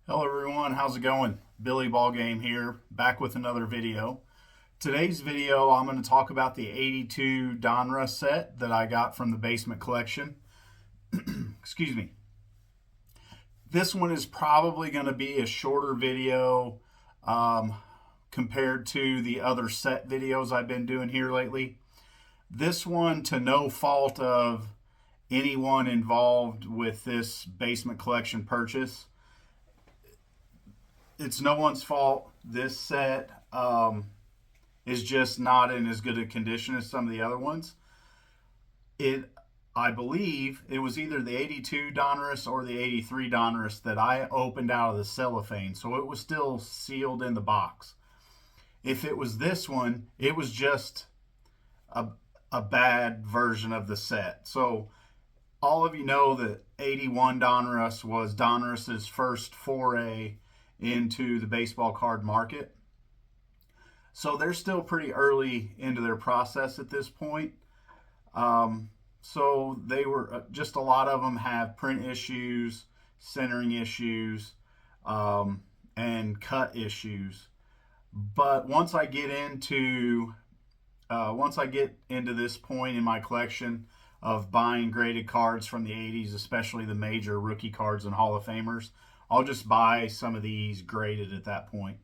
Hello everyone, how's it going? Billy Ballgame here, back with another video. Today's video I'm going to talk about the 82 Donruss set that I got from the Basement Collection. Excuse me. This one is probably going to be a shorter video compared to the other set videos I've been doing here lately. This one, to no fault of anyone involved with this Basement Collection purchase, it's no one's fault. This set is just not in as good a condition as some of the other ones. I believe it was either the 82 Donruss or the 83 Donruss that I opened out of the cellophane, so it was still sealed in the box. If it was this one, it was just a bad version of the set. So all of you know that 81 Donruss was Donruss's first foray into the baseball card market. So they're still pretty early into their process at this point. So they were just, a lot of them have print issues, centering issues, and cut issues. But once I get into this point in my collection of buying graded cards from the 80s, especially the major rookie cards and Hall of Famers, I'll just buy some of these graded at that point.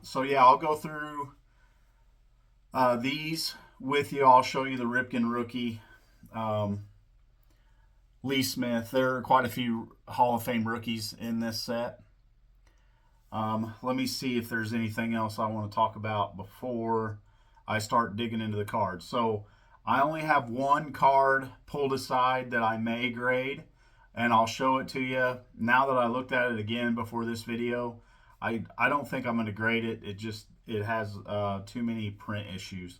So yeah, I'll go through these with you. I'll show you the Ripken rookie, Lee Smith. There are quite a few Hall of Fame rookies in this set. Let me see if there's anything else I want to talk about before I start digging into the cards. So I only have one card pulled aside that I may grade, and I'll show it to you. Now that I looked at it again before this video, I don't think I'm going to grade it. It has too many print issues.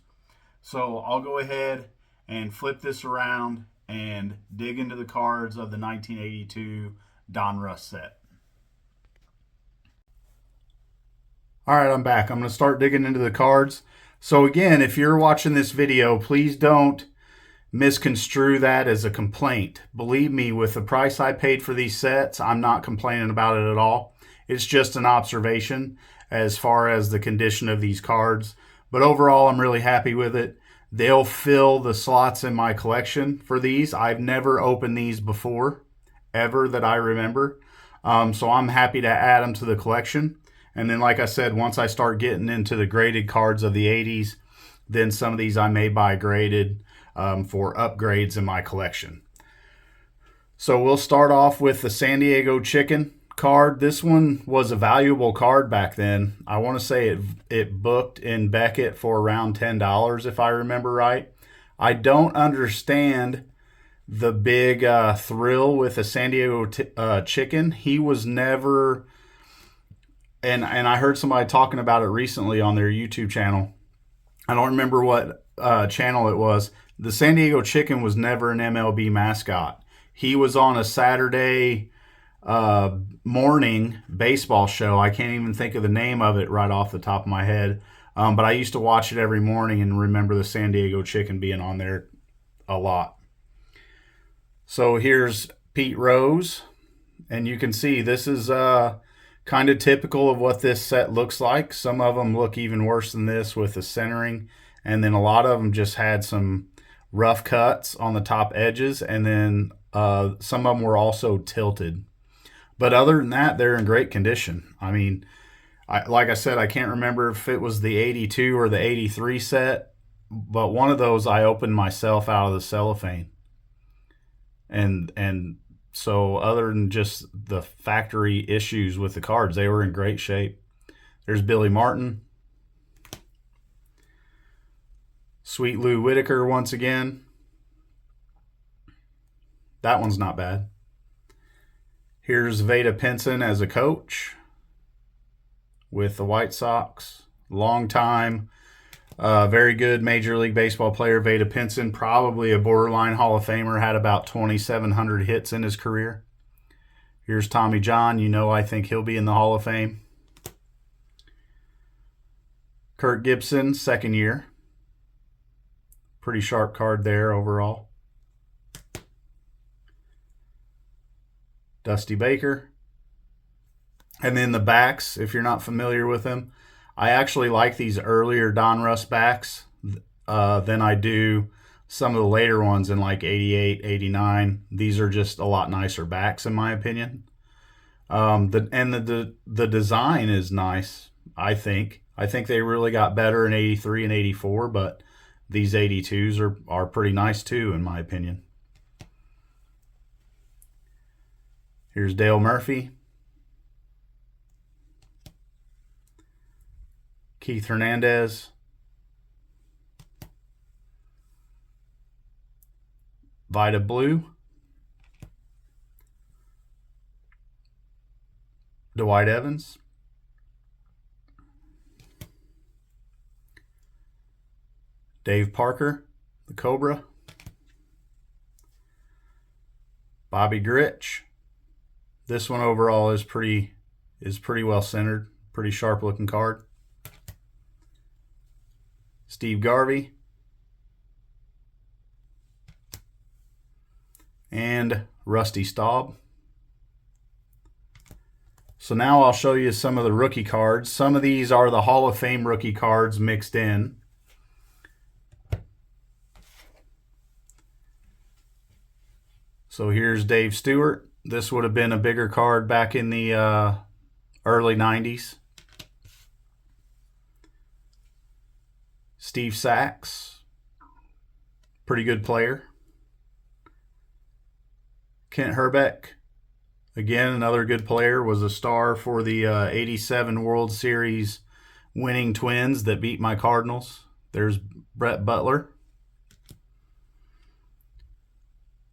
So I'll go ahead and flip this around and dig into the cards of the 1982 Donruss set. All right, I'm back. I'm going to start digging into the cards. So again, if you're watching this video, please don't misconstrue that as a complaint. Believe me, with the price I paid for these sets, I'm not complaining about it at all. It's just an observation as far as the condition of these cards. But overall, I'm really happy with it. They'll fill the slots in my collection for these. I've never opened these before, ever, that I remember. So I'm happy to add them to the collection. And then, like I said, once I start getting into the graded cards of the 80s, then some of these I may buy graded for upgrades in my collection. So we'll start off with the San Diego Chicken card. This one was a valuable card back then. I want to say it booked in Beckett for around $10, if I remember right. I don't understand the big thrill with the San Diego Chicken. He was never, and I heard somebody talking about it recently on their YouTube channel. I don't remember what channel it was. The San Diego Chicken was never an MLB mascot. He was on a Saturday morning baseball show. I can't even think of the name of it right off the top of my head. But I used to watch it every morning and remember the San Diego Chicken being on there a lot. So here's Pete Rose. And you can see this is kind of typical of what this set looks like. Some of them look even worse than this with the centering. And then a lot of them just had some rough cuts on the top edges. And then some of them were also tilted. But other than that, they're in great condition. I mean, like I said, I can't remember if it was the 82 or the 83 set, but one of those I opened myself out of the cellophane. And so other than just the factory issues with the cards, they were in great shape. There's Billy Martin. Sweet Lou Whitaker once again. That one's not bad. Here's Vada Pinson as a coach with the White Sox. Long time, very good Major League Baseball player, Vada Pinson. Probably a borderline Hall of Famer. Had about 2,700 hits in his career. Here's Tommy John. You know, I think he'll be in the Hall of Fame. Kirk Gibson, second year. Pretty sharp card there overall. Dusty Baker. And then the backs, if you're not familiar with them, I actually like these earlier Donruss backs than I do some of the later ones in like 88, 89. These are just a lot nicer backs in my opinion. The design is nice, I think. I think they really got better in 83 and 84, but these 82s are pretty nice too, in my opinion. Here's Dale Murphy. Keith Hernandez. Vida Blue. Dwight Evans. Dave Parker, the Cobra. Bobby Grich. This one overall is pretty well centered, pretty sharp looking card. Steve Garvey. And Rusty Staub. So now I'll show you some of the rookie cards. Some of these are the Hall of Fame rookie cards mixed in. So here's Dave Stewart. This would have been a bigger card back in the early 90s. Steve Sachs, pretty good player. Kent Herbeck, again, another good player, was a star for the 87 World Series winning Twins that beat my Cardinals. There's Brett Butler.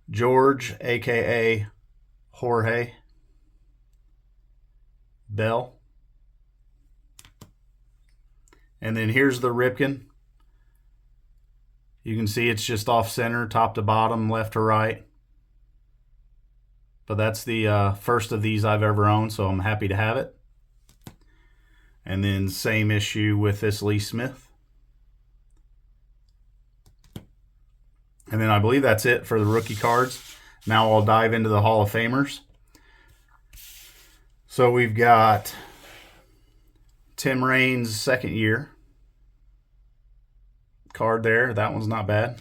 George, a.k.a. Jorge Bell. And then here's the Ripken. You can see it's just off center, top to bottom, left to right. But that's the first of these I've ever owned, so I'm happy to have it. And then same issue with this Lee Smith. And then I believe that's it for the rookie cards. Now I'll dive into the Hall of Famers. So we've got Tim Raines' second year card there. That one's not bad.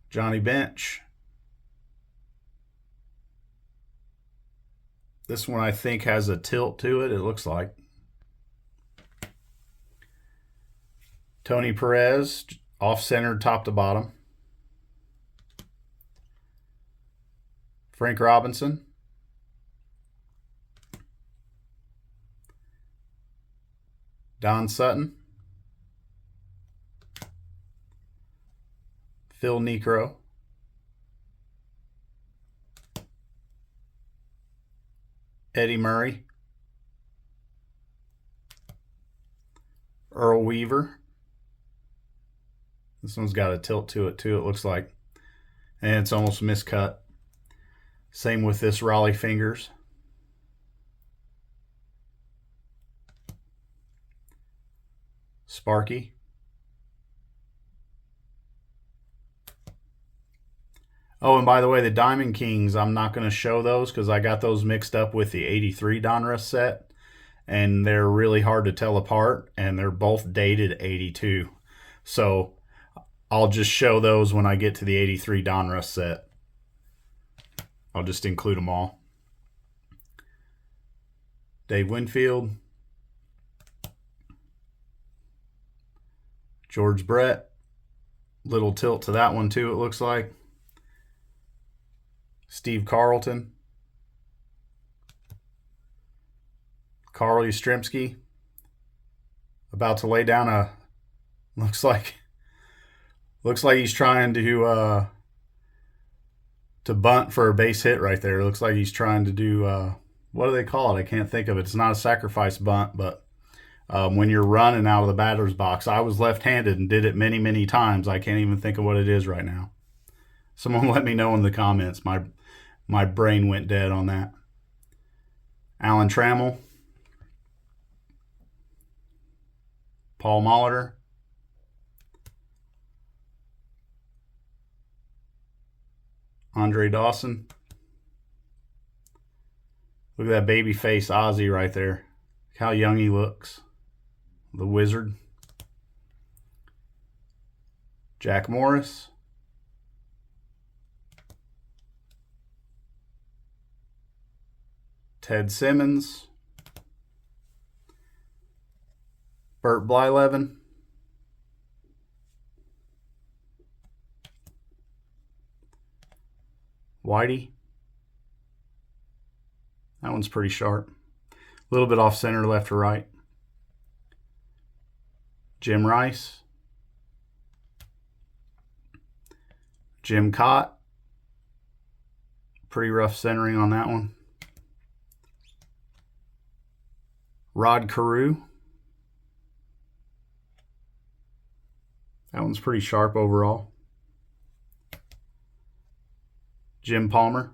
Johnny Bench. This one I think has a tilt to it, it looks like. Tony Perez, off-centered top to bottom. Frank Robinson. Don Sutton. Phil Niekro. Eddie Murray. Earl Weaver. This one's got a tilt to it too, it looks like. And it's almost miscut. Same with this Raleigh Fingers. Sparky. Oh, and by the way, the Diamond Kings, I'm not going to show those because I got those mixed up with the 83 Donruss set. And they're really hard to tell apart. And they're both dated 82. So I'll just show those when I get to the 83 Donruss set. I'll just include them all. Dave Winfield. George Brett. Little tilt to that one too, it looks like. Steve Carlton. Carl Yastrzemski. About to lay down a, looks like he's trying to bunt for a base hit right there. It looks like he's trying to do, what do they call it? I can't think of it. It's not a sacrifice bunt, but when you're running out of the batter's box. I was left-handed and did it many, many times. I can't even think of what it is right now. Someone let me know in the comments. My brain went dead on that. Alan Trammell. Paul Molitor. Andre Dawson. Look at that baby face Ozzy right there. Look how young he looks. The Wizard. Jack Morris. Ted Simmons. Burt Blyleven. Whitey. That one's pretty sharp. A little bit off center, left to right. Jim Rice. Jim Cott. Pretty rough centering on that one. Rod Carew. That one's pretty sharp overall. Jim Palmer.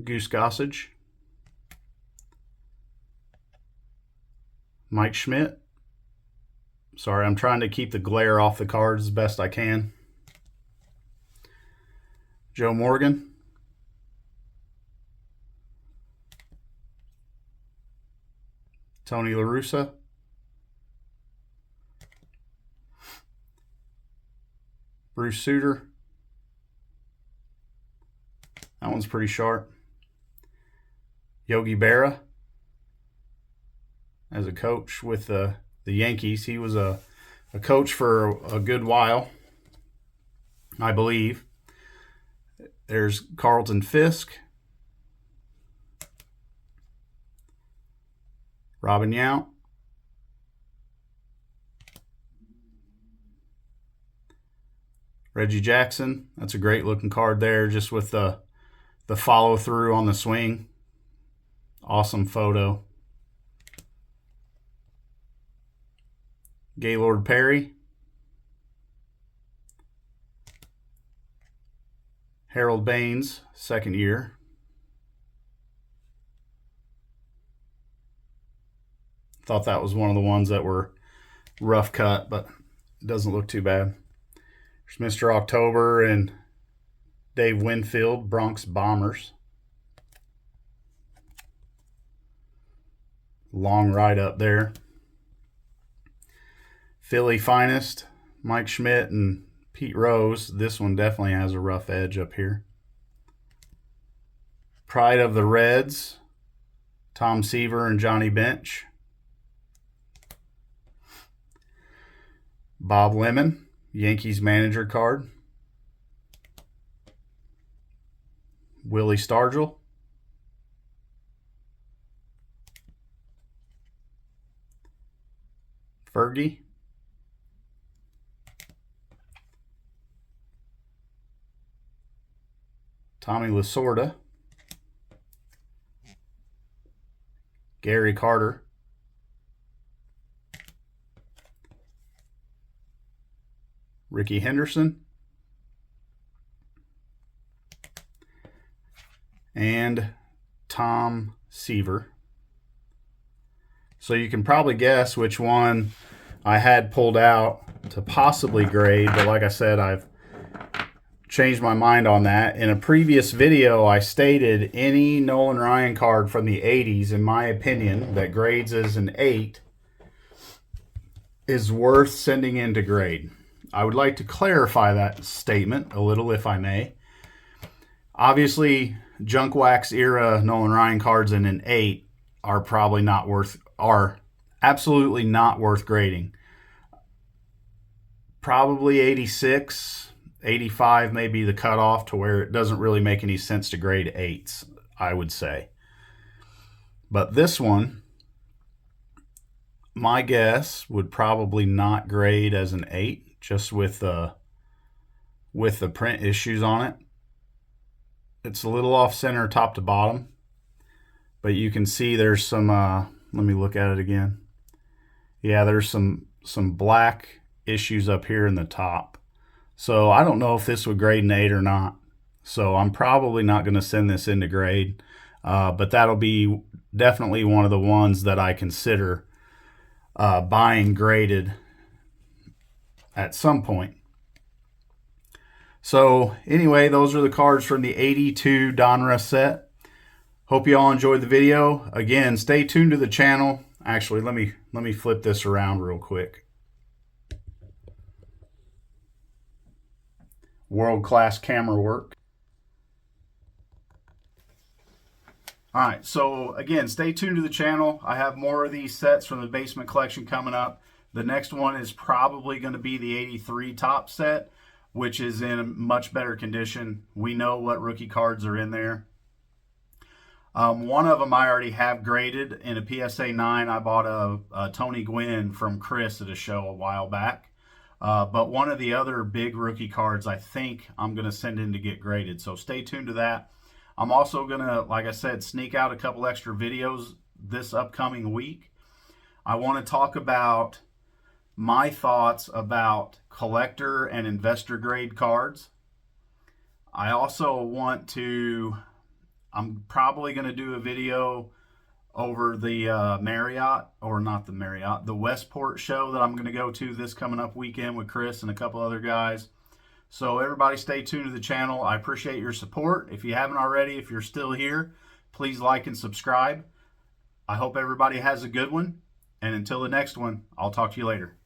Goose Gossage. Mike Schmidt. Sorry, I'm trying to keep the glare off the cards as best I can. Joe Morgan. Tony La Russa. Bruce Sutter. That one's pretty sharp. Yogi Berra. As a coach with the Yankees. He was a coach for a good while, I believe. There's Carlton Fisk. Robin Yount. Reggie Jackson. That's a great looking card there, just with the follow through on the swing. Awesome photo. Gaylord Perry. Harold Baines, second year. Thought that was one of the ones that were rough cut, but it doesn't look too bad. There's Mr. October and Dave Winfield, Bronx Bombers. Long ride up there. Philly Finest, Mike Schmidt and Pete Rose. This one definitely has a rough edge up here. Pride of the Reds, Tom Seaver and Johnny Bench. Bob Lemon, Yankees manager card. Willie Stargell. Fergie. Tommy Lasorda. Gary Carter. Ricky Henderson. And Tom Seaver. So you can probably guess which one I had pulled out to possibly grade, but like I said, I've changed my mind on that. In a previous video, I stated any Nolan Ryan card from the 80s, in my opinion, that grades as an 8 is worth sending in to grade. I would like to clarify that statement a little, if I may. Obviously, junk wax era Nolan Ryan cards in an 8 are absolutely not worth grading. Probably 86, 85 may be the cutoff to where it doesn't really make any sense to grade 8s, I would say. But this one, my guess would probably not grade as an 8, just with the print issues on it. It's a little off center top to bottom, but you can see there's some, let me look at it again. Yeah, there's some black issues up here in the top. So I don't know if this would grade an 8 or not. So I'm probably not going to send this into grade, but that'll be definitely one of the ones that I consider buying graded at some point. So anyway, those are the cards from the 82 Donruss set. Hope you all enjoyed the video. Again, stay tuned to the channel. Actually, let me flip this around real quick. World-class camera work. All right, so again, stay tuned to the channel. I have more of these sets from the basement collection coming up. The next one is probably going to be the 83 top set, which is in much better condition. We know what rookie cards are in there. One of them I already have graded in a PSA 9. I bought a Tony Gwynn from Chris at a show a while back. But one of the other big rookie cards I think I'm going to send in to get graded. So stay tuned to that. I'm also going to, like I said, sneak out a couple extra videos this upcoming week. I want to talk about my thoughts about collector and investor grade cards. I also want to, I'm probably going to do a video over the Marriott, or not the Marriott, the Westport show that I'm going to go to this coming up weekend with Chris and a couple other guys. So everybody stay tuned to the channel. I appreciate your support. If you haven't already, if you're still here, please like and subscribe. I hope everybody has a good one. And until the next one, I'll talk to you later.